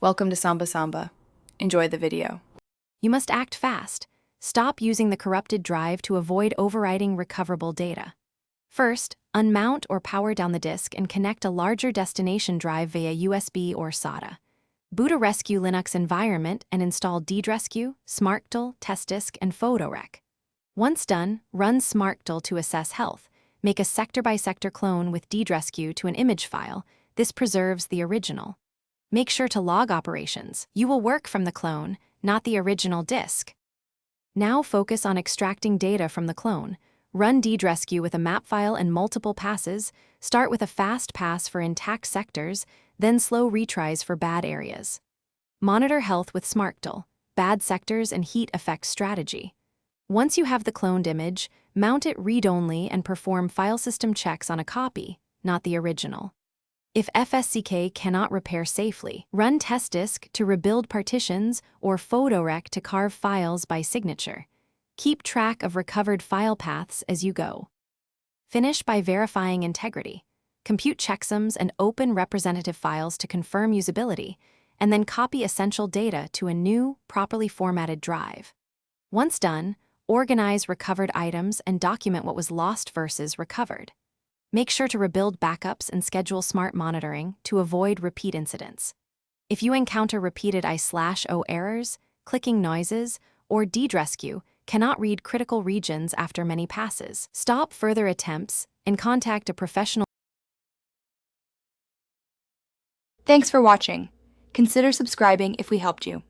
Welcome to Samba Samba. Enjoy the video. You must act fast. Stop using the corrupted drive to avoid overwriting recoverable data. First, unmount or power down the disk and connect a larger destination drive via USB or SATA. Boot a Rescue Linux environment and install ddresque, smartdal, testdisk, and photorec. Once done, run smartdal to assess health. Make a sector-by-sector clone with ddresque to an image file. This preserves the original. Make sure to log operations. You will work from the clone, not the original disk. Now focus on extracting data from the clone. Run ddresque with a map file and multiple passes. Start with a fast pass for intact sectors, then slow retries for bad areas. Monitor health with smartdal, bad sectors and heat effects strategy. Once you have the cloned image, mount it read-only and perform file system checks on a copy, not the original. If FSCK cannot repair safely, run testdisk to rebuild partitions or photorec to carve files by signature. Keep track of recovered file paths as you go. Finish by verifying integrity. Compute checksums and open representative files to confirm usability, and then copy essential data to a new, properly formatted drive. Once done, organize recovered items and document what was lost versus recovered. Make sure to rebuild backups and schedule smart monitoring to avoid repeat incidents. If you encounter repeated I/O errors, clicking noises, or ddresque cannot read critical regions after many passes, stop further attempts and contact a professional. Thanks for watching. Consider subscribing if we helped you.